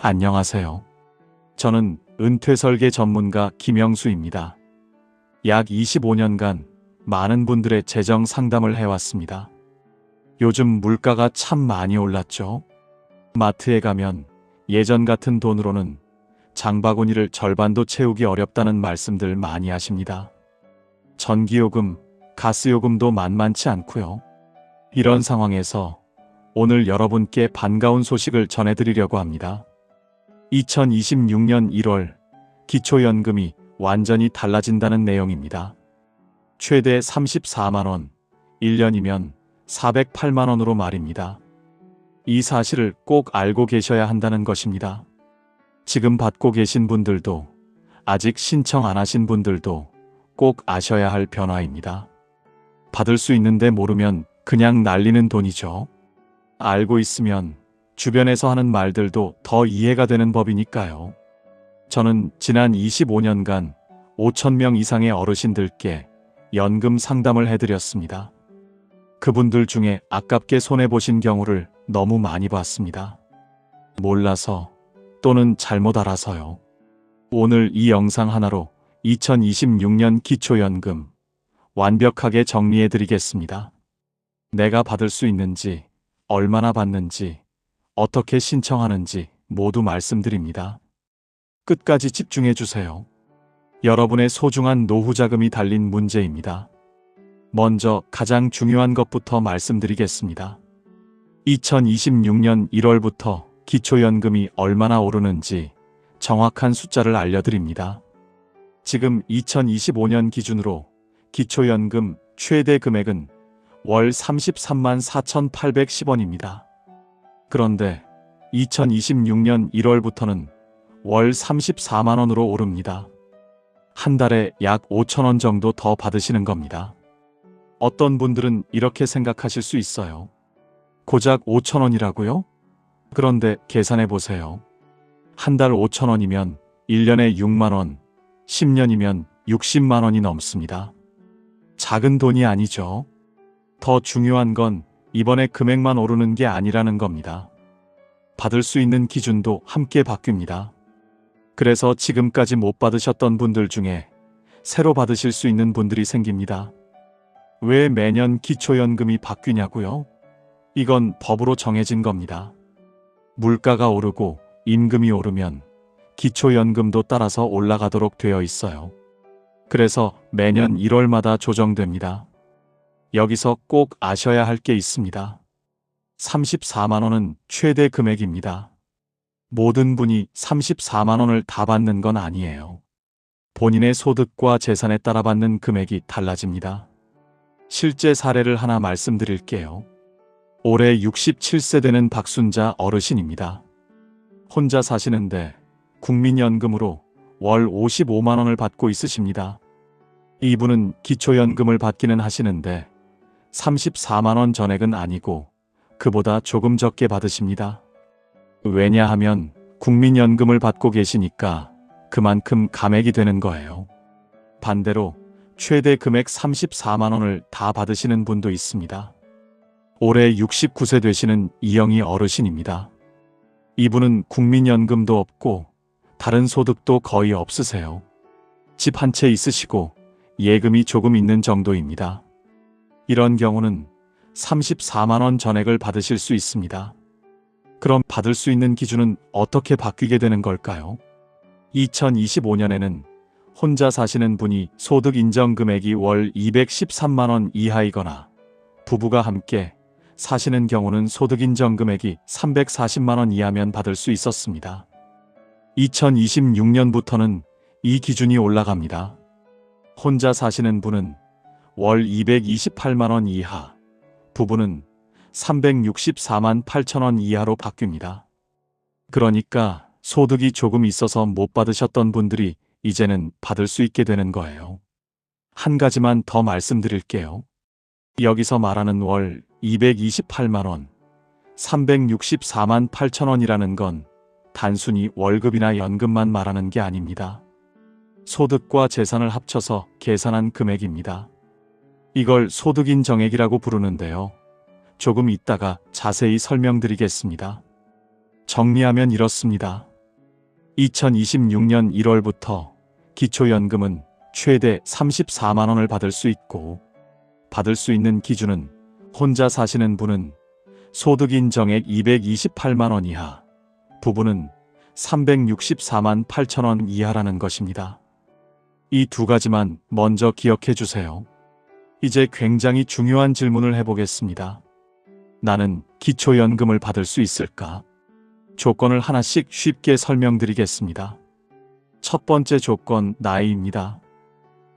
안녕하세요. 저는 은퇴설계 전문가 김영수입니다. 약 25년간 많은 분들의 재정 상담을 해왔습니다. 요즘 물가가 참 많이 올랐죠? 마트에 가면 예전 같은 돈으로는 장바구니를 절반도 채우기 어렵다는 말씀들 많이 하십니다. 전기요금, 가스요금도 만만치 않고요. 이런 상황에서 오늘 여러분께 반가운 소식을 전해드리려고 합니다. 2026년 1월 기초연금이 완전히 달라진다는 내용입니다. 최대 34만원, 1년이면 408만원으로 말입니다. 이 사실을 꼭 알고 계셔야 한다는 것입니다. 지금 받고 계신 분들도, 아직 신청 안 하신 분들도 꼭 아셔야 할 변화입니다. 받을 수 있는데 모르면 그냥 날리는 돈이죠. 알고 있으면 주변에서 하는 말들도 더 이해가 되는 법이니까요. 저는 지난 25년간 5,000명 이상의 어르신들께 연금 상담을 해드렸습니다. 그분들 중에 아깝게 손해보신 경우를 너무 많이 봤습니다. 몰라서 또는 잘못 알아서요. 오늘 이 영상 하나로 2026년 기초연금 완벽하게 정리해드리겠습니다. 내가 받을 수 있는지, 얼마나 받는지, 어떻게 신청하는지 모두 말씀드립니다. 끝까지 집중해주세요. 여러분의 소중한 노후 자금이 달린 문제입니다. 먼저 가장 중요한 것부터 말씀드리겠습니다. 2026년 1월부터 기초연금이 얼마나 오르는지 정확한 숫자를 알려드립니다. 지금 2025년 기준으로 기초연금 최대 금액은 월 33만 4,810원입니다. 그런데 2026년 1월부터는 월 34만원으로 오릅니다. 한 달에 약 5,000원 정도 더 받으시는 겁니다. 어떤 분들은 이렇게 생각하실 수 있어요. 고작 5,000원이라고요? 그런데 계산해 보세요. 한 달 5,000원이면 1년에 6만원, 10년이면 60만원이 넘습니다. 작은 돈이 아니죠. 더 중요한 건 이번에 금액만 오르는 게 아니라는 겁니다. 받을 수 있는 기준도 함께 바뀝니다. 그래서 지금까지 못 받으셨던 분들 중에 새로 받으실 수 있는 분들이 생깁니다. 왜 매년 기초연금이 바뀌냐고요? 이건 법으로 정해진 겁니다. 물가가 오르고 임금이 오르면 기초연금도 따라서 올라가도록 되어 있어요. 그래서 매년 1월마다 조정됩니다. 여기서 꼭 아셔야 할 게 있습니다. 34만원은 최대 금액입니다. 모든 분이 34만원을 다 받는 건 아니에요. 본인의 소득과 재산에 따라 받는 금액이 달라집니다. 실제 사례를 하나 말씀드릴게요. 올해 67세 되는 박순자 어르신입니다. 혼자 사시는데 국민연금으로 월 55만원을 받고 있으십니다. 이분은 기초연금을 받기는 하시는데 34만원 전액은 아니고 그보다 조금 적게 받으십니다. 왜냐하면 국민연금을 받고 계시니까 그만큼 감액이 되는 거예요. 반대로 최대 금액 34만원을 다 받으시는 분도 있습니다. 올해 69세 되시는 이영희 어르신입니다. 이분은 국민연금도 없고 다른 소득도 거의 없으세요. 집 한 채 있으시고 예금이 조금 있는 정도입니다. 이런 경우는 34만원 전액을 받으실 수 있습니다. 그럼 받을 수 있는 기준은 어떻게 바뀌게 되는 걸까요? 2025년에는 혼자 사시는 분이 소득 인정 금액이 월 213만원 이하이거나 부부가 함께 사시는 경우는 소득 인정 금액이 340만원 이하면 받을 수 있었습니다. 2026년부터는 이 기준이 올라갑니다. 혼자 사시는 분은 월 228만원 이하, 부부는 364만 8천원 이하로 바뀝니다. 그러니까 소득이 조금 있어서 못 받으셨던 분들이 이제는 받을 수 있게 되는 거예요. 한 가지만 더 말씀드릴게요. 여기서 말하는 월 228만원, 364만 8천원이라는 건 단순히 월급이나 연금만 말하는 게 아닙니다. 소득과 재산을 합쳐서 계산한 금액입니다. 이걸 소득인정액이라고 부르는데요. 조금 이따가 자세히 설명드리겠습니다. 정리하면 이렇습니다. 2026년 1월부터 기초연금은 최대 34만 원을 받을 수 있고, 받을 수 있는 기준은 혼자 사시는 분은 소득 인정액 228만 원 이하, 부부는 364만 8천 원 이하라는 것입니다. 이 두 가지만 먼저 기억해 주세요. 이제 굉장히 중요한 질문을 해보겠습니다. 나는 기초연금을 받을 수 있을까? 조건을 하나씩 쉽게 설명드리겠습니다. 첫 번째 조건, 나이입니다.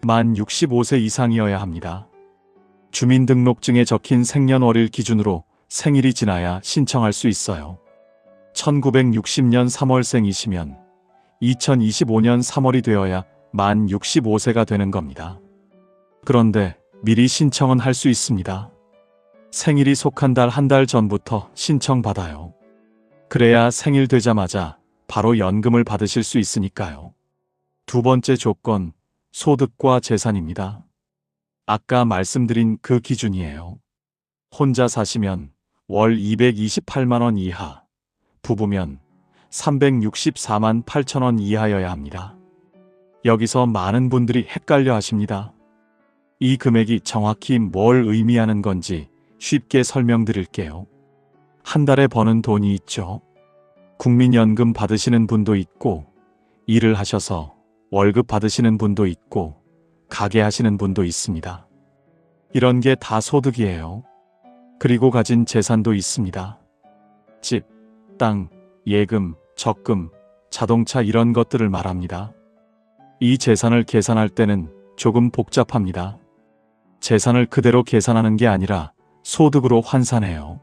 만 65세 이상이어야 합니다. 주민등록증에 적힌 생년월일 기준으로 생일이 지나야 신청할 수 있어요. 1960년 3월생이시면 2025년 3월이 되어야 만 65세가 되는 겁니다. 그런데 미리 신청은 할 수 있습니다. 생일이 속한 달 한 달 전부터 신청받아요. 그래야 생일 되자마자 바로 연금을 받으실 수 있으니까요. 두 번째 조건, 소득과 재산입니다. 아까 말씀드린 그 기준이에요. 혼자 사시면 월 228만 원 이하, 부부면 364만 8천 원 이하여야 합니다. 여기서 많은 분들이 헷갈려 하십니다. 이 금액이 정확히 뭘 의미하는 건지 쉽게 설명드릴게요. 한 달에 버는 돈이 있죠. 국민연금 받으시는 분도 있고, 일을 하셔서 월급 받으시는 분도 있고, 가게 하시는 분도 있습니다. 이런 게 다 소득이에요. 그리고 가진 재산도 있습니다. 집, 땅, 예금, 적금, 자동차 이런 것들을 말합니다. 이 재산을 계산할 때는 조금 복잡합니다. 재산을 그대로 계산하는 게 아니라 소득으로 환산해요.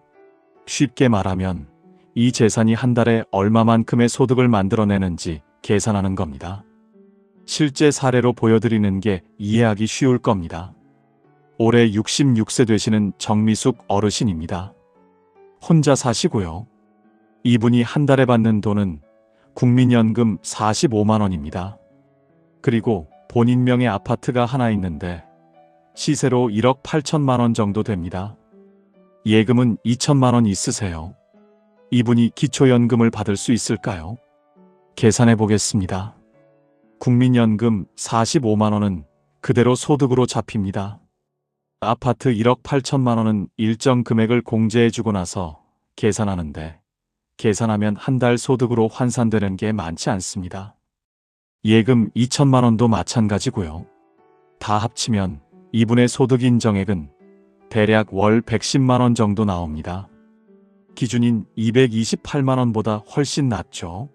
쉽게 말하면 이 재산이 한 달에 얼마만큼의 소득을 만들어내는지 계산하는 겁니다. 실제 사례로 보여드리는 게 이해하기 쉬울 겁니다. 올해 66세 되시는 정미숙 어르신입니다. 혼자 사시고요. 이분이 한 달에 받는 돈은 국민연금 45만 원입니다. 그리고 본인 명의 아파트가 하나 있는데 시세로 1억 8천만 원 정도 됩니다. 예금은 2천만 원 있으세요. 이분이 기초연금을 받을 수 있을까요? 계산해 보겠습니다. 국민연금 45만 원은 그대로 소득으로 잡힙니다. 아파트 1억 8천만 원은 일정 금액을 공제해 주고 나서 계산하는데, 계산하면 한 달 소득으로 환산되는 게 많지 않습니다. 예금 2천만 원도 마찬가지고요. 다 합치면 이분의 소득 인정액은 대략 월 110만 원 정도 나옵니다. 기준인 228만 원보다 훨씬 낮죠.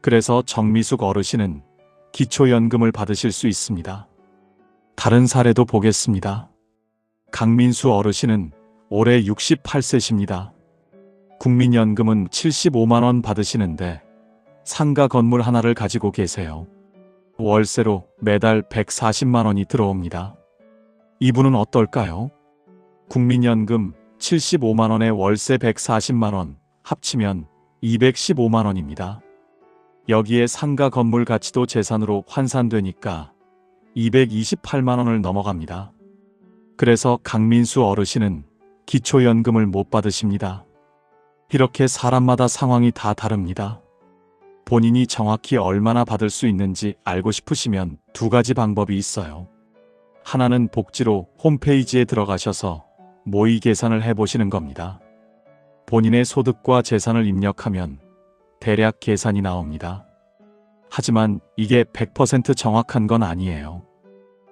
그래서 정미숙 어르신은 기초연금을 받으실 수 있습니다. 다른 사례도 보겠습니다. 강민수 어르신은 올해 68세십니다. 국민연금은 75만 원 받으시는데 상가 건물 하나를 가지고 계세요. 월세로 매달 140만 원이 들어옵니다. 이분은 어떨까요? 국민연금 75만 원에 월세 140만 원, 합치면 215만 원입니다. 여기에 상가 건물 가치도 재산으로 환산되니까 228만 원을 넘어갑니다. 그래서 강민수 어르신은 기초연금을 못 받으십니다. 이렇게 사람마다 상황이 다 다릅니다. 본인이 정확히 얼마나 받을 수 있는지 알고 싶으시면 두 가지 방법이 있어요. 하나는 복지로 홈페이지에 들어가셔서 모의 계산을 해보시는 겁니다. 본인의 소득과 재산을 입력하면 대략 계산이 나옵니다. 하지만 이게 100% 정확한 건 아니에요.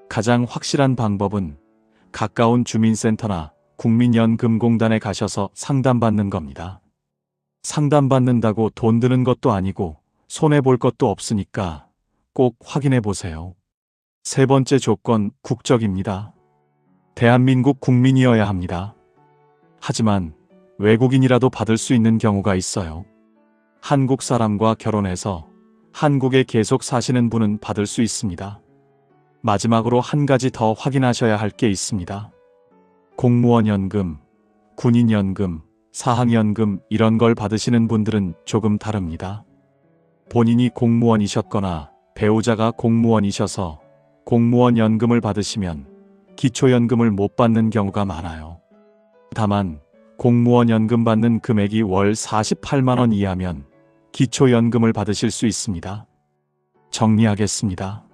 가장 확실한 방법은 가까운 주민센터나 국민연금공단에 가셔서 상담받는 겁니다. 상담받는다고 돈 드는 것도 아니고 손해볼 것도 없으니까 꼭 확인해 보세요. 세 번째 조건, 국적입니다. 대한민국 국민이어야 합니다. 하지만 외국인이라도 받을 수 있는 경우가 있어요. 한국 사람과 결혼해서 한국에 계속 사시는 분은 받을 수 있습니다. 마지막으로 한 가지 더 확인하셔야 할 게 있습니다. 공무원연금, 군인연금, 사학연금 이런 걸 받으시는 분들은 조금 다릅니다. 본인이 공무원이셨거나 배우자가 공무원이셔서 공무원연금을 받으시면 기초연금을 못 받는 경우가 많아요. 다만 공무원연금 받는 금액이 월 48만 원 이하면 기초연금을 받으실 수 있습니다. 정리하겠습니다.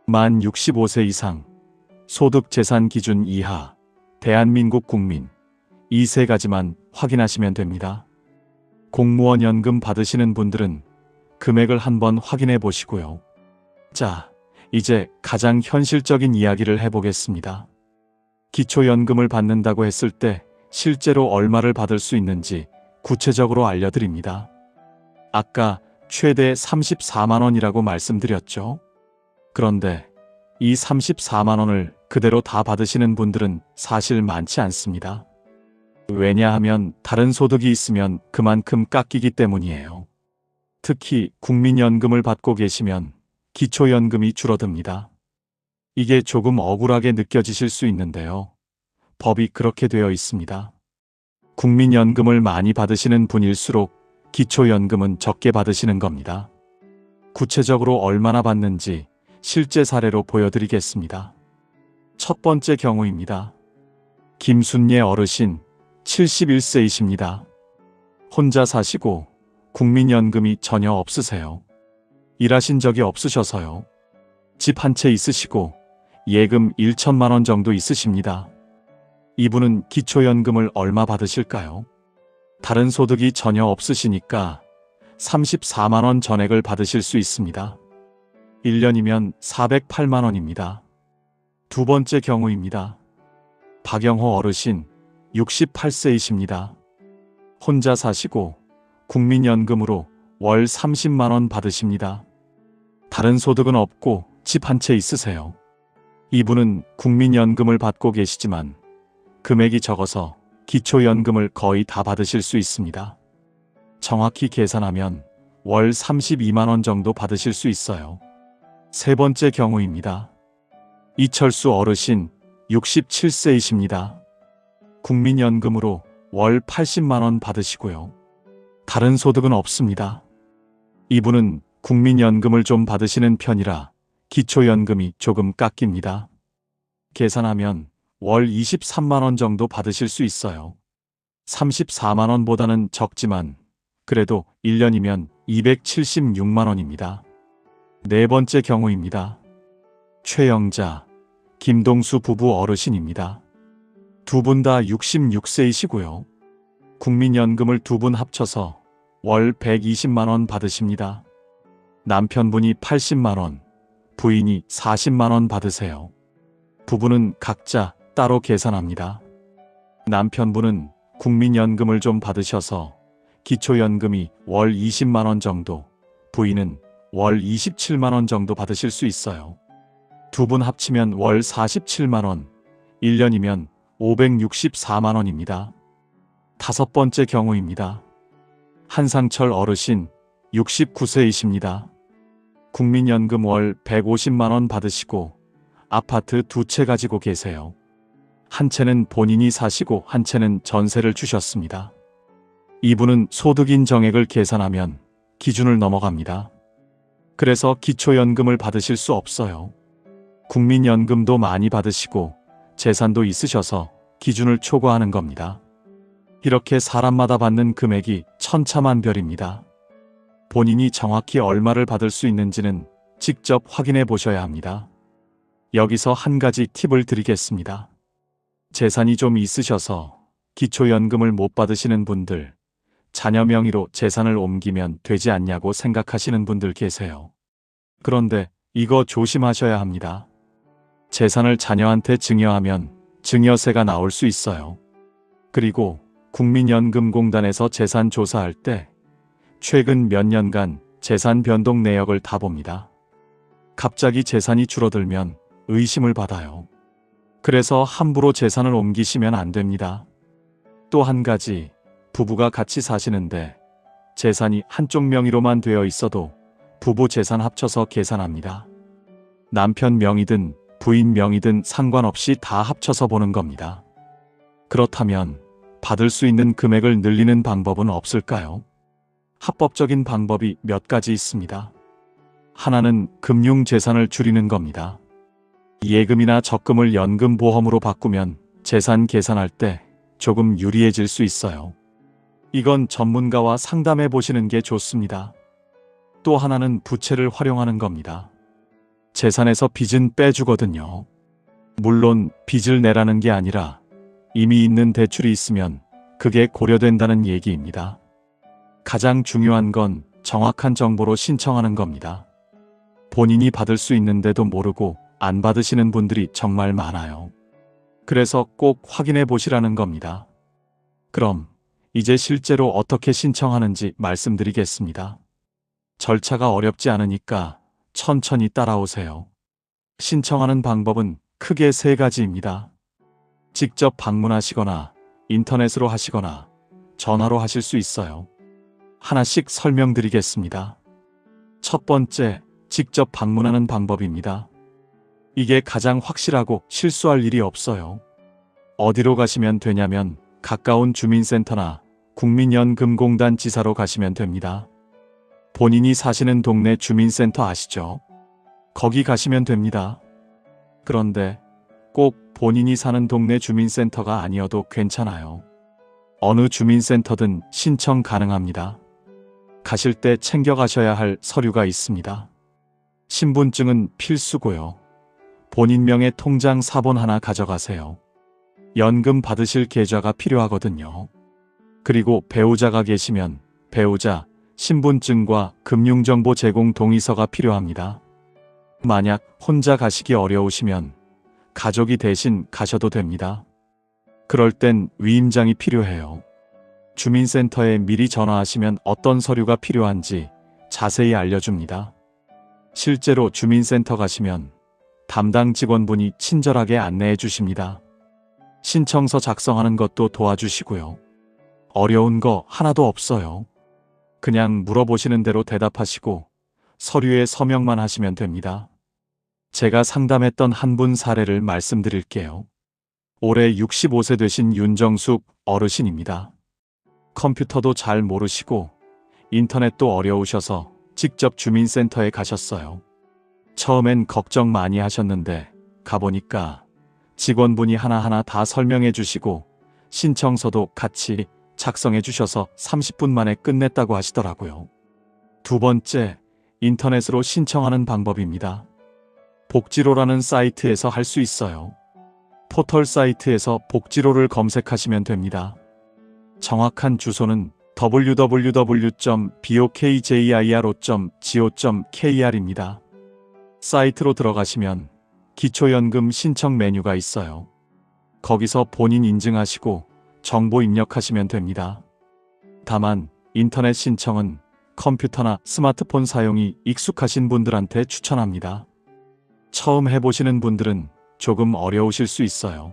만 65세 이상, 소득재산 기준 이하, 대한민국 국민, 이 세 가지만 확인하시면 됩니다. 공무원 연금 받으시는 분들은 금액을 한번 확인해 보시고요. 자, 이제 가장 현실적인 이야기를 해보겠습니다. 기초연금을 받는다고 했을 때 실제로 얼마를 받을 수 있는지 구체적으로 알려드립니다. 아까 최대 34만 원이라고 말씀드렸죠? 그런데 이 34만 원을 그대로 다 받으시는 분들은 사실 많지 않습니다. 왜냐하면 다른 소득이 있으면 그만큼 깎이기 때문이에요. 특히 국민연금을 받고 계시면 기초연금이 줄어듭니다. 이게 조금 억울하게 느껴지실 수 있는데요. 법이 그렇게 되어 있습니다. 국민연금을 많이 받으시는 분일수록 기초연금은 적게 받으시는 겁니다. 구체적으로 얼마나 받는지 실제 사례로 보여드리겠습니다. 첫 번째 경우입니다. 김순예 어르신 71세이십니다. 혼자 사시고 국민연금이 전혀 없으세요. 일하신 적이 없으셔서요. 집 한 채 있으시고 예금 1천만 원 정도 있으십니다. 이분은 기초연금을 얼마 받으실까요? 다른 소득이 전혀 없으시니까 34만 원 전액을 받으실 수 있습니다. 1년이면 408만 원입니다. 두 번째 경우입니다. 박영호 어르신 68세이십니다. 혼자 사시고 국민연금으로 월 30만 원 받으십니다. 다른 소득은 없고 집 한 채 있으세요. 이분은 국민연금을 받고 계시지만 금액이 적어서 기초연금을 거의 다 받으실 수 있습니다. 정확히 계산하면 월 32만 원 정도 받으실 수 있어요. 세 번째 경우입니다. 이철수 어르신 67세이십니다. 국민연금으로 월 80만 원 받으시고요. 다른 소득은 없습니다. 이분은 국민연금을 좀 받으시는 편이라 기초연금이 조금 깎입니다. 계산하면 월 23만 원 정도 받으실 수 있어요. 34만 원보다는 적지만 그래도 1년이면 276만 원입니다. 네 번째 경우입니다. 최영자, 김동수 부부 어르신입니다. 두 분 다 66세이시고요. 국민연금을 두 분 합쳐서 월 120만 원 받으십니다. 남편분이 80만 원, 부인이 40만 원 받으세요. 부부는 각자 따로 계산합니다. 남편분은 국민연금을 좀 받으셔서 기초연금이 월 20만 원 정도, 부인은 월 27만 원 정도 받으실 수 있어요. 두 분 합치면 월 47만 원, 1년이면 564만 원입니다. 다섯 번째 경우입니다. 한상철 어르신 69세이십니다. 국민연금 월 150만 원 받으시고 아파트 두 채 가지고 계세요. 한 채는 본인이 사시고 한 채는 전세를 주셨습니다. 이분은 소득인 정액을 계산하면 기준을 넘어갑니다. 그래서 기초연금을 받으실 수 없어요. 국민연금도 많이 받으시고 재산도 있으셔서 기준을 초과하는 겁니다. 이렇게 사람마다 받는 금액이 천차만별입니다. 본인이 정확히 얼마를 받을 수 있는지는 직접 확인해 보셔야 합니다. 여기서 한 가지 팁을 드리겠습니다. 재산이 좀 있으셔서 기초연금을 못 받으시는 분들, 자녀 명의로 재산을 옮기면 되지 않냐고 생각하시는 분들 계세요. 그런데 이거 조심하셔야 합니다. 재산을 자녀한테 증여하면 증여세가 나올 수 있어요. 그리고 국민연금공단에서 재산 조사할 때 최근 몇 년간 재산 변동 내역을 다 봅니다. 갑자기 재산이 줄어들면 의심을 받아요. 그래서 함부로 재산을 옮기시면 안 됩니다. 또 한 가지, 부부가 같이 사시는데 재산이 한쪽 명의로만 되어 있어도 부부 재산 합쳐서 계산합니다. 남편 명의든 부인 명의든 상관없이 다 합쳐서 보는 겁니다. 그렇다면 받을 수 있는 금액을 늘리는 방법은 없을까요? 합법적인 방법이 몇 가지 있습니다. 하나는 금융재산을 줄이는 겁니다. 예금이나 적금을 연금보험으로 바꾸면 재산 계산할 때 조금 유리해질 수 있어요. 이건 전문가와 상담해 보시는 게 좋습니다. 또 하나는 부채를 활용하는 겁니다. 재산에서 빚은 빼주거든요. 물론 빚을 내라는 게 아니라 이미 있는 대출이 있으면 그게 고려된다는 얘기입니다. 가장 중요한 건 정확한 정보로 신청하는 겁니다. 본인이 받을 수 있는데도 모르고 안 받으시는 분들이 정말 많아요. 그래서 꼭 확인해 보시라는 겁니다. 그럼 이제 실제로 어떻게 신청하는지 말씀드리겠습니다. 절차가 어렵지 않으니까 천천히 따라오세요. 신청하는 방법은 크게 세 가지입니다. 직접 방문하시거나 인터넷으로 하시거나 전화로 하실 수 있어요. 하나씩 설명드리겠습니다. 첫 번째, 직접 방문하는 방법입니다. 이게 가장 확실하고 실수할 일이 없어요. 어디로 가시면 되냐면 가까운 주민센터나 국민연금공단 지사로 가시면 됩니다. 본인이 사시는 동네 주민센터 아시죠? 거기 가시면 됩니다. 그런데 꼭 본인이 사는 동네 주민센터가 아니어도 괜찮아요. 어느 주민센터든 신청 가능합니다. 가실 때 챙겨가셔야 할 서류가 있습니다. 신분증은 필수고요. 본인 명의 통장 사본 하나 가져가세요. 연금 받으실 계좌가 필요하거든요. 그리고 배우자가 계시면 배우자, 신분증과 금융정보 제공 동의서가 필요합니다. 만약 혼자 가시기 어려우시면 가족이 대신 가셔도 됩니다. 그럴 땐 위임장이 필요해요. 주민센터에 미리 전화하시면 어떤 서류가 필요한지 자세히 알려줍니다. 실제로 주민센터 가시면 담당 직원분이 친절하게 안내해 주십니다. 신청서 작성하는 것도 도와주시고요. 어려운 거 하나도 없어요. 그냥 물어보시는 대로 대답하시고 서류에 서명만 하시면 됩니다. 제가 상담했던 한 분 사례를 말씀드릴게요. 올해 65세 되신 윤정숙 어르신입니다. 컴퓨터도 잘 모르시고 인터넷도 어려우셔서 직접 주민센터에 가셨어요. 처음엔 걱정 많이 하셨는데 가보니까 직원분이 하나하나 다 설명해 주시고 신청서도 같이 작성해 주셔서 30분 만에 끝냈다고 하시더라고요. 두 번째, 인터넷으로 신청하는 방법입니다. 복지로라는 사이트에서 할 수 있어요. 포털 사이트에서 복지로를 검색하시면 됩니다. 정확한 주소는 www.bokjiro.go.kr입니다. 사이트로 들어가시면 기초연금 신청 메뉴가 있어요. 거기서 본인 인증하시고 정보 입력하시면 됩니다. 다만 인터넷 신청은 컴퓨터나 스마트폰 사용이 익숙하신 분들한테 추천합니다. 처음 해보시는 분들은 조금 어려우실 수 있어요.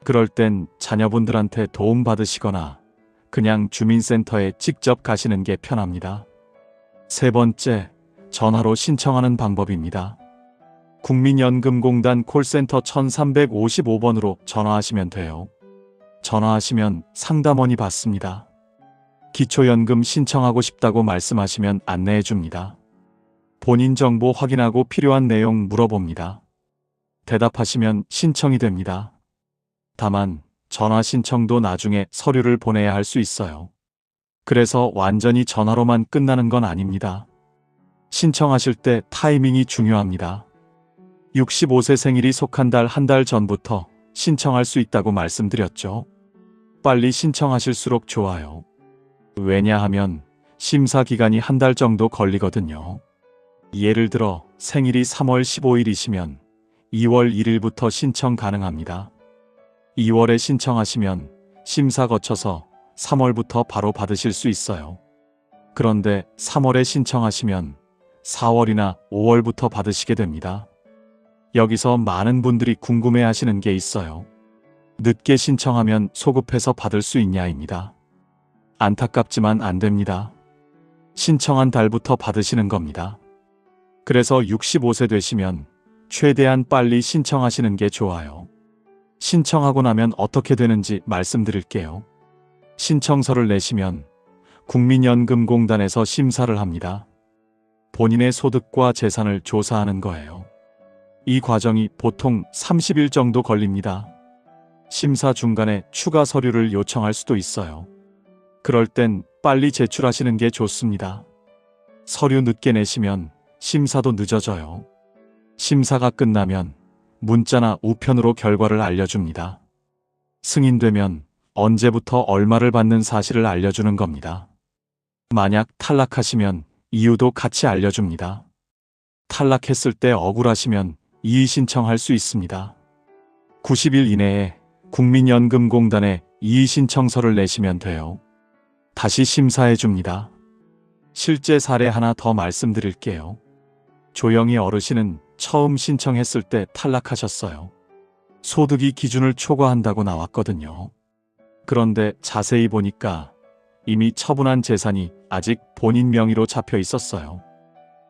그럴 땐 자녀분들한테 도움받으시거나 그냥 주민센터에 직접 가시는 게 편합니다. 세 번째, 전화로 신청하는 방법입니다. 국민연금공단 콜센터 1355번으로 전화하시면 돼요. 전화하시면 상담원이 받습니다. 기초연금 신청하고 싶다고 말씀하시면 안내해 줍니다. 본인 정보 확인하고 필요한 내용 물어봅니다. 대답하시면 신청이 됩니다. 다만 전화 신청도 나중에 서류를 보내야 할 수 있어요. 그래서 완전히 전화로만 끝나는 건 아닙니다. 신청하실 때 타이밍이 중요합니다. 65세 생일이 속한 달 한 달 전부터 신청할 수 있다고 말씀드렸죠. 빨리 신청하실수록 좋아요. 왜냐하면 심사 기간이 한 달 정도 걸리거든요. 예를 들어 생일이 3월 15일이시면 2월 1일부터 신청 가능합니다. 2월에 신청하시면 심사 거쳐서 3월부터 바로 받으실 수 있어요. 그런데 3월에 신청하시면 4월이나 5월부터 받으시게 됩니다. 여기서 많은 분들이 궁금해 하시는 게 있어요. 늦게 신청하면 소급해서 받을 수 있냐입니다. 안타깝지만 안 됩니다. 신청한 달부터 받으시는 겁니다. 그래서 65세 되시면 최대한 빨리 신청하시는 게 좋아요. 신청하고 나면 어떻게 되는지 말씀드릴게요. 신청서를 내시면 국민연금공단에서 심사를 합니다. 본인의 소득과 재산을 조사하는 거예요. 이 과정이 보통 30일 정도 걸립니다. 심사 중간에 추가 서류를 요청할 수도 있어요. 그럴 땐 빨리 제출하시는 게 좋습니다. 서류 늦게 내시면 심사도 늦어져요. 심사가 끝나면 문자나 우편으로 결과를 알려줍니다. 승인되면 언제부터 얼마를 받는 사실을 알려주는 겁니다. 만약 탈락하시면 이유도 같이 알려줍니다. 탈락했을 때 억울하시면 이의 신청할 수 있습니다. 90일 이내에 국민연금공단에 이의 신청서를 내시면 돼요. 다시 심사해 줍니다. 실제 사례 하나 더 말씀드릴게요. 조영희 어르신은 처음 신청했을 때 탈락하셨어요. 소득이 기준을 초과한다고 나왔거든요. 그런데 자세히 보니까 이미 처분한 재산이 아직 본인 명의로 잡혀 있었어요.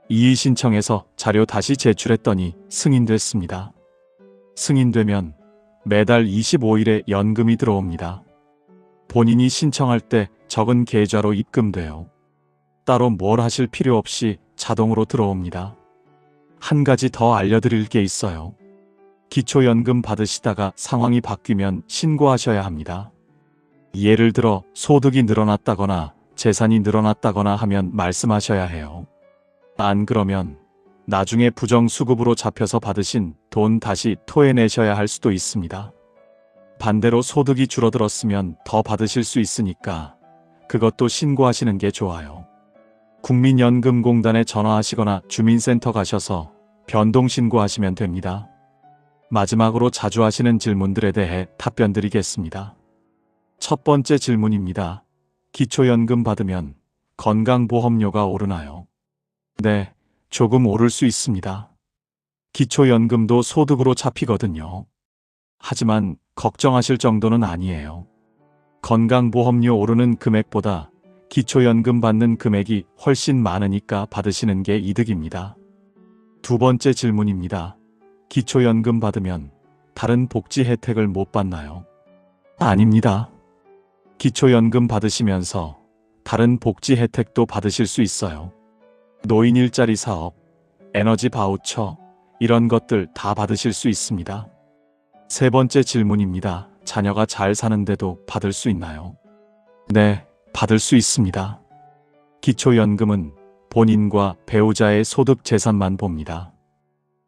이의 신청해서 자료 다시 제출했더니 승인됐습니다. 승인되면 매달 25일에 연금이 들어옵니다. 본인이 신청할 때 적은 계좌로 입금돼요. 따로 뭘 하실 필요 없이 자동으로 들어옵니다. 한 가지 더 알려드릴 게 있어요. 기초연금 받으시다가 상황이 바뀌면 신고하셔야 합니다. 예를 들어 소득이 늘어났다거나 재산이 늘어났다거나 하면 말씀하셔야 해요. 안 그러면 나중에 부정수급으로 잡혀서 받으신 돈 다시 토해내셔야 할 수도 있습니다. 반대로 소득이 줄어들었으면 더 받으실 수 있으니까 그것도 신고하시는 게 좋아요. 국민연금공단에 전화하시거나 주민센터 가셔서 변동신고하시면 됩니다. 마지막으로 자주 하시는 질문들에 대해 답변 드리겠습니다. 첫 번째 질문입니다. 기초연금 받으면 건강보험료가 오르나요? 네, 조금 오를 수 있습니다. 기초연금도 소득으로 잡히거든요. 하지만 걱정하실 정도는 아니에요. 건강보험료 오르는 금액보다 기초연금 받는 금액이 훨씬 많으니까 받으시는 게 이득입니다. 두 번째 질문입니다. 기초연금 받으면 다른 복지 혜택을 못 받나요? 아닙니다. 기초연금 받으시면서 다른 복지 혜택도 받으실 수 있어요. 노인 일자리 사업, 에너지 바우처, 이런 것들 다 받으실 수 있습니다. 세 번째 질문입니다. 자녀가 잘 사는데도 받을 수 있나요? 네, 받을 수 있습니다. 기초연금은 본인과 배우자의 소득 재산만 봅니다.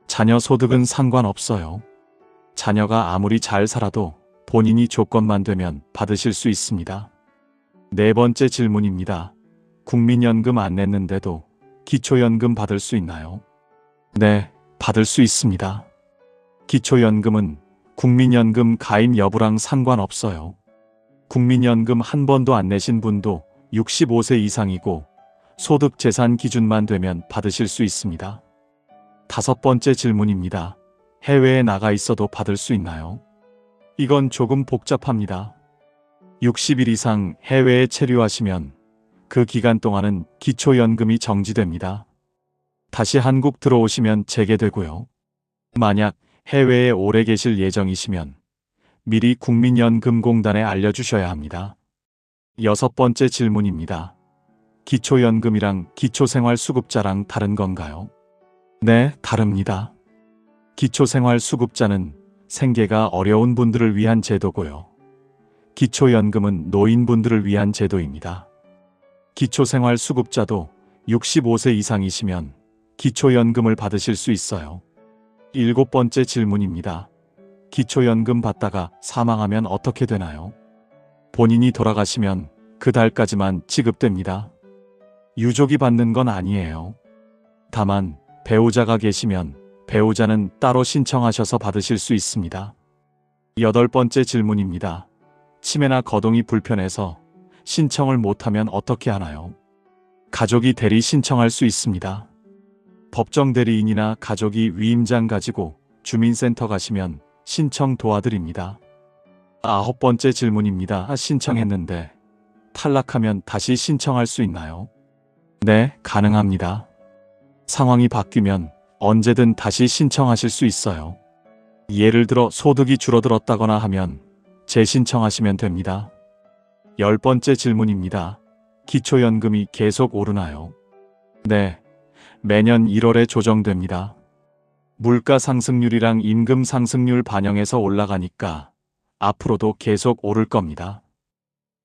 자녀 소득은 상관없어요. 자녀가 아무리 잘 살아도 본인이 조건만 되면 받으실 수 있습니다. 네 번째 질문입니다. 국민연금 안 냈는데도 기초연금 받을 수 있나요? 네, 받을 수 있습니다. 기초연금은 국민연금 가입 여부랑 상관없어요. 국민연금 한 번도 안 내신 분도 65세 이상이고 소득 재산 기준만 되면 받으실 수 있습니다. 다섯 번째 질문입니다. 해외에 나가 있어도 받을 수 있나요? 이건 조금 복잡합니다. 60일 이상 해외에 체류하시면 그 기간 동안은 기초연금이 정지됩니다. 다시 한국 들어오시면 재개되고요. 만약 해외에 오래 계실 예정이시면 미리 국민연금공단에 알려주셔야 합니다. 여섯 번째 질문입니다. 기초연금이랑 기초생활수급자랑 다른 건가요? 네, 다릅니다. 기초생활수급자는 생계가 어려운 분들을 위한 제도고요. 기초연금은 노인분들을 위한 제도입니다. 기초생활수급자도 65세 이상이시면 기초연금을 받으실 수 있어요. 일곱 번째 질문입니다. 기초연금 받다가 사망하면 어떻게 되나요? 본인이 돌아가시면 그 달까지만 지급됩니다. 유족이 받는 건 아니에요. 다만 배우자가 계시면 배우자는 따로 신청하셔서 받으실 수 있습니다. 여덟 번째 질문입니다. 치매나 거동이 불편해서 신청을 못하면 어떻게 하나요? 가족이 대리 신청할 수 있습니다. 법정 대리인이나 가족이 위임장 가지고 주민센터 가시면 신청 도와드립니다. 아홉 번째 질문입니다. 신청했는데 탈락하면 다시 신청할 수 있나요? 네, 가능합니다. 상황이 바뀌면 언제든 다시 신청하실 수 있어요. 예를 들어 소득이 줄어들었다거나 하면 재신청하시면 됩니다. 열 번째 질문입니다. 기초연금이 계속 오르나요? 네, 매년 1월에 조정됩니다. 물가 상승률이랑 임금 상승률 반영해서 올라가니까 앞으로도 계속 오를 겁니다.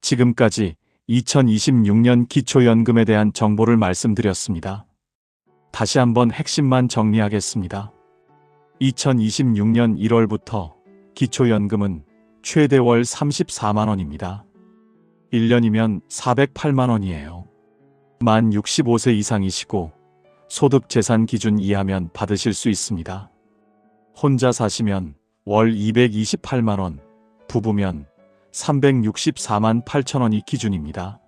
지금까지 2026년 기초연금에 대한 정보를 말씀드렸습니다. 다시 한번 핵심만 정리하겠습니다. 2026년 1월부터 기초연금은 최대 월 34만원입니다. 1년이면 408만원이에요. 만 65세 이상이시고 소득 재산 기준 이하면 받으실 수 있습니다. 혼자 사시면 월 228만원, 부부면 364만 8천원이 기준입니다.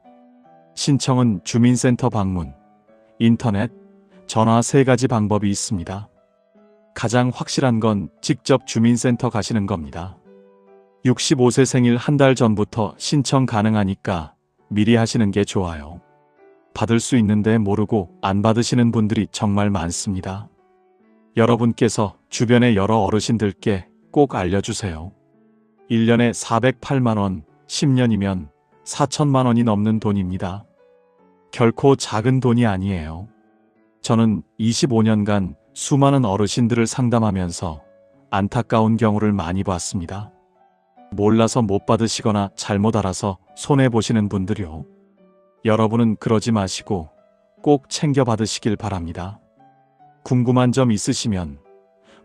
신청은 주민센터 방문, 인터넷, 전화 3가지 방법이 있습니다. 가장 확실한 건 직접 주민센터 가시는 겁니다. 65세 생일 한 달 전부터 신청 가능하니까 미리 하시는 게 좋아요. 받을 수 있는데 모르고 안 받으시는 분들이 정말 많습니다. 여러분께서 주변의 여러 어르신들께 꼭 알려주세요. 1년에 408만원, 10년이면 4천만원이 넘는 돈입니다. 결코 작은 돈이 아니에요. 저는 25년간 수많은 어르신들을 상담하면서 안타까운 경우를 많이 봤습니다. 몰라서 못 받으시거나 잘못 알아서 손해보시는 분들이요. 여러분은 그러지 마시고 꼭 챙겨 받으시길 바랍니다. 궁금한 점 있으시면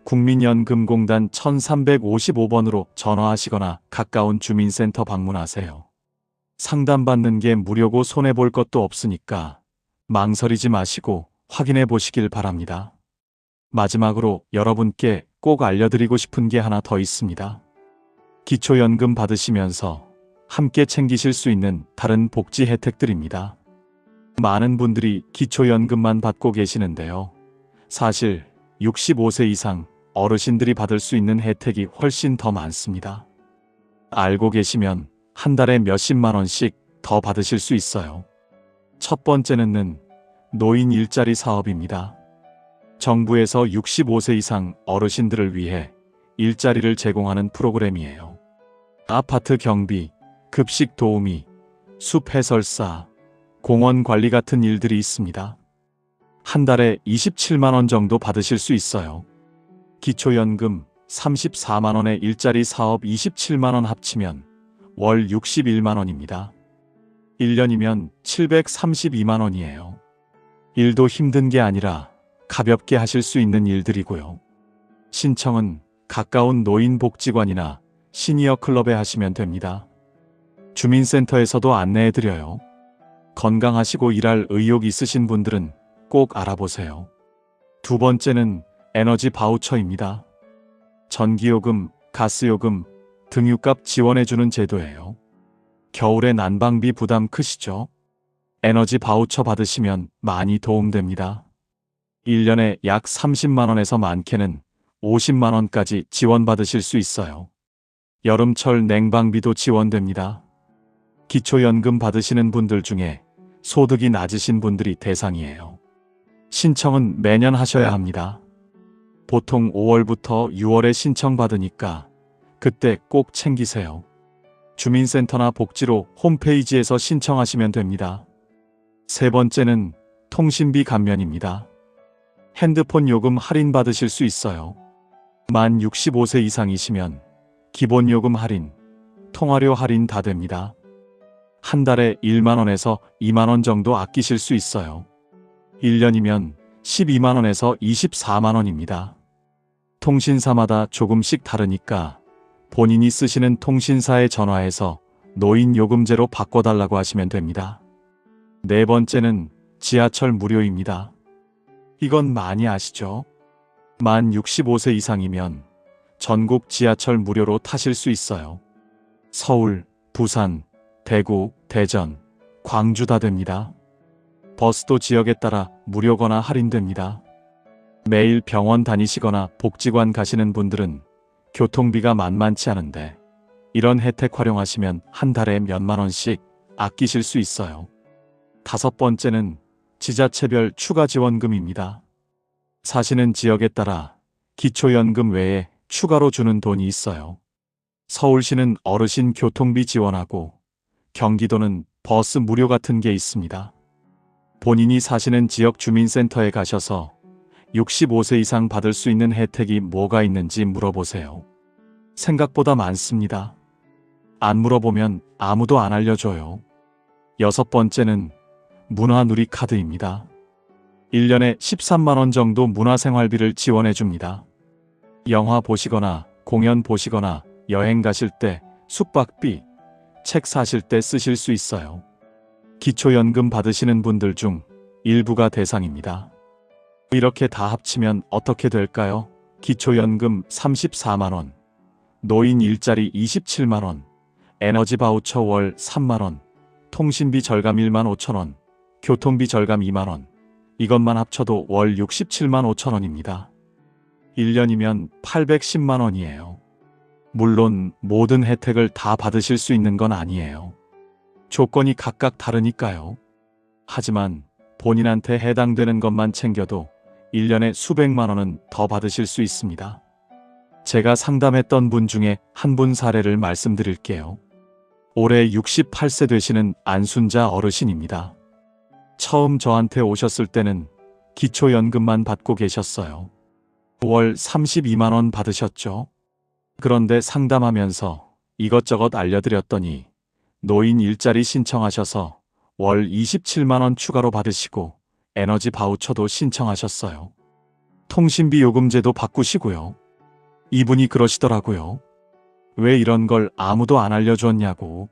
국민연금공단 1355번으로 전화하시거나 가까운 주민센터 방문하세요. 상담받는 게 무료고 손해볼 것도 없으니까 망설이지 마시고 확인해 보시길 바랍니다. 마지막으로 여러분께 꼭 알려드리고 싶은 게 하나 더 있습니다. 기초연금 받으시면서 함께 챙기실 수 있는 다른 복지 혜택들입니다. 많은 분들이 기초연금만 받고 계시는데요. 사실 65세 이상 어르신들이 받을 수 있는 혜택이 훨씬 더 많습니다. 알고 계시면 한 달에 몇십만 원씩 더 받으실 수 있어요. 첫 번째는 노인 일자리 사업입니다. 정부에서 65세 이상 어르신들을 위해 일자리를 제공하는 프로그램이에요. 아파트 경비, 급식 도우미, 숲 해설사, 공원 관리 같은 일들이 있습니다. 한 달에 27만원 정도 받으실 수 있어요. 기초연금 34만원의 일자리 사업 27만원 합치면 월 61만원입니다. 1년이면 732만원이에요. 일도 힘든 게 아니라 가볍게 하실 수 있는 일들이고요. 신청은 가까운 노인복지관이나 시니어 클럽에 하시면 됩니다. 주민센터에서도 안내해드려요. 건강하시고 일할 의욕 있으신 분들은 꼭 알아보세요. 두 번째는 에너지 바우처입니다. 전기요금, 가스요금, 등유값 지원해주는 제도예요. 겨울에 난방비 부담 크시죠? 에너지 바우처 받으시면 많이 도움됩니다. 1년에 약 30만원에서 많게는 50만원까지 지원받으실 수 있어요. 여름철 냉방비도 지원됩니다. 기초연금 받으시는 분들 중에 소득이 낮으신 분들이 대상이에요. 신청은 매년 하셔야 합니다. 보통 5월부터 6월에 신청받으니까 그때 꼭 챙기세요. 주민센터나 복지로 홈페이지에서 신청하시면 됩니다. 세 번째는 통신비 감면입니다. 핸드폰 요금 할인 받으실 수 있어요. 만 65세 이상이시면 기본 요금 할인, 통화료 할인 다 됩니다. 한 달에 1만원에서 2만원 정도 아끼실 수 있어요. 1년이면 12만원에서 24만원입니다. 통신사마다 조금씩 다르니까 본인이 쓰시는 통신사에 전화해서 노인요금제로 바꿔달라고 하시면 됩니다. 네 번째는 지하철 무료입니다. 이건 많이 아시죠? 만 65세 이상이면 전국 지하철 무료로 타실 수 있어요. 서울, 부산, 대구, 대전, 광주 다 됩니다. 버스도 지역에 따라 무료거나 할인됩니다. 매일 병원 다니시거나 복지관 가시는 분들은 교통비가 만만치 않은데 이런 혜택 활용하시면 한 달에 몇만 원씩 아끼실 수 있어요. 다섯 번째는 지자체별 추가 지원금입니다. 사시는 지역에 따라 기초연금 외에 추가로 주는 돈이 있어요. 서울시는 어르신 교통비 지원하고 경기도는 버스 무료 같은 게 있습니다. 본인이 사시는 지역 주민센터에 가셔서 65세 이상 받을 수 있는 혜택이 뭐가 있는지 물어보세요. 생각보다 많습니다. 안 물어보면 아무도 안 알려줘요. 6번째는 문화누리카드입니다. 1년에 13만원 정도 문화생활비를 지원해 줍니다. 영화 보시거나 공연 보시거나 여행 가실 때 숙박비, 책 사실 때 쓰실 수 있어요. 기초연금 받으시는 분들 중 일부가 대상입니다. 이렇게 다 합치면 어떻게 될까요? 기초연금 34만원, 노인 일자리 27만원, 에너지 바우처 월 3만원, 통신비 절감 1만 5천원, 교통비 절감 2만원, 이것만 합쳐도 월 67만 5천원입니다. 1년이면 810만원이에요. 물론 모든 혜택을 다 받으실 수 있는 건 아니에요. 조건이 각각 다르니까요. 하지만 본인한테 해당되는 것만 챙겨도 1년에 수백만 원은 더 받으실 수 있습니다. 제가 상담했던 분 중에 한 분 사례를 말씀드릴게요. 올해 68세 되시는 안순자 어르신입니다. 처음 저한테 오셨을 때는 기초연금만 받고 계셨어요. 월 32만 원 받으셨죠? 그런데 상담하면서 이것저것 알려드렸더니 노인 일자리 신청하셔서 월 27만 원 추가로 받으시고 에너지 바우처도 신청하셨어요. 통신비 요금제도 바꾸시고요. 이분이 그러시더라고요. 왜 이런 걸 아무도 안 알려줬냐고.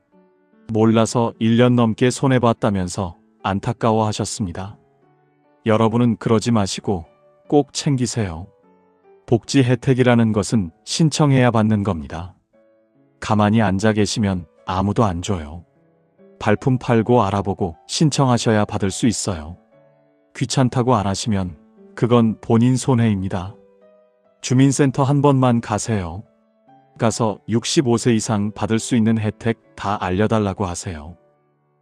몰라서 1년 넘게 손해봤다면서 안타까워 하셨습니다. 여러분은 그러지 마시고 꼭 챙기세요. 복지 혜택이라는 것은 신청해야 받는 겁니다. 가만히 앉아 계시면 아무도 안 줘요. 발품 팔고 알아보고 신청하셔야 받을 수 있어요. 귀찮다고 안 하시면 그건 본인 손해입니다. 주민센터 한 번만 가세요. 가서 65세 이상 받을 수 있는 혜택 다 알려달라고 하세요.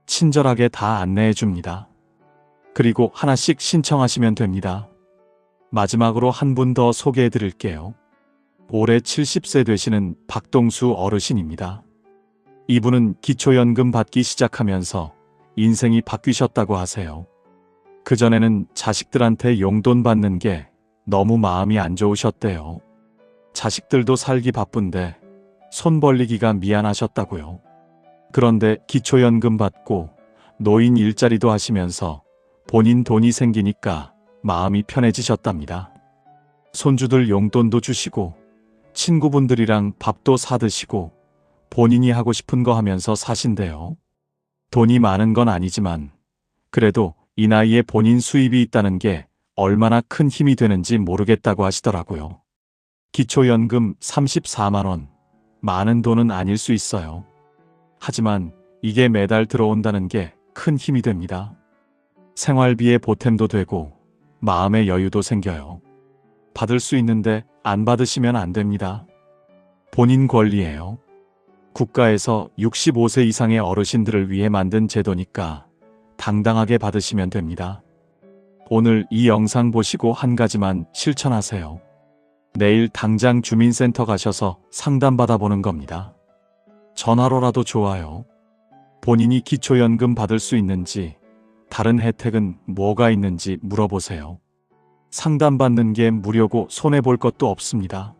친절하게 다 안내해 줍니다. 그리고 하나씩 신청하시면 됩니다. 마지막으로 한 분 더 소개해 드릴게요. 올해 70세 되시는 박동수 어르신입니다. 이분은 기초연금 받기 시작하면서 인생이 바뀌셨다고 하세요. 그전에는 자식들한테 용돈 받는 게 너무 마음이 안 좋으셨대요. 자식들도 살기 바쁜데 손 벌리기가 미안하셨다고요. 그런데 기초연금 받고 노인 일자리도 하시면서 본인 돈이 생기니까 마음이 편해지셨답니다. 손주들 용돈도 주시고 친구분들이랑 밥도 사드시고 본인이 하고 싶은 거 하면서 사신대요. 돈이 많은 건 아니지만 그래도 이 나이에 본인 수입이 있다는 게 얼마나 큰 힘이 되는지 모르겠다고 하시더라고요. 기초연금 34만 원, 많은 돈은 아닐 수 있어요. 하지만 이게 매달 들어온다는 게 큰 힘이 됩니다. 생활비에 보탬도 되고 마음의 여유도 생겨요. 받을 수 있는데 안 받으시면 안 됩니다. 본인 권리예요. 국가에서 65세 이상의 어르신들을 위해 만든 제도니까 당당하게 받으시면 됩니다. 오늘 이 영상 보시고 한 가지만 실천하세요. 내일 당장 주민센터 가셔서 상담받아보는 겁니다. 전화로라도 좋아요. 본인이 기초연금 받을 수 있는지, 다른 혜택은 뭐가 있는지 물어보세요. 상담받는 게 무료고 손해볼 것도 없습니다.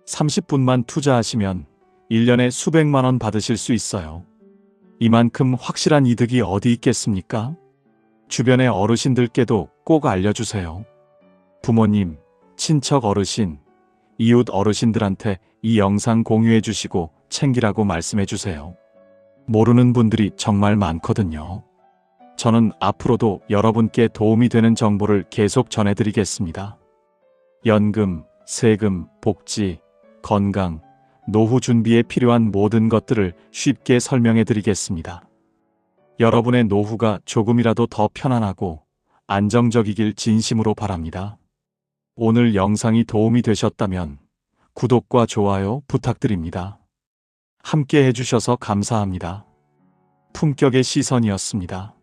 30분만 투자하시면 1년에 수백만 원 받으실 수 있어요. 이만큼 확실한 이득이 어디 있겠습니까? 주변의 어르신들께도 꼭 알려주세요. 부모님, 친척 어르신, 이웃 어르신들한테 이 영상 공유해 주시고 챙기라고 말씀해 주세요. 모르는 분들이 정말 많거든요. 저는 앞으로도 여러분께 도움이 되는 정보를 계속 전해드리겠습니다. 연금, 세금, 복지, 건강, 노후 준비에 필요한 모든 것들을 쉽게 설명해 드리겠습니다. 여러분의 노후가 조금이라도 더 편안하고 안정적이길 진심으로 바랍니다. 오늘 영상이 도움이 되셨다면 구독과 좋아요 부탁드립니다. 함께 해주셔서 감사합니다. 품격의 시선이었습니다.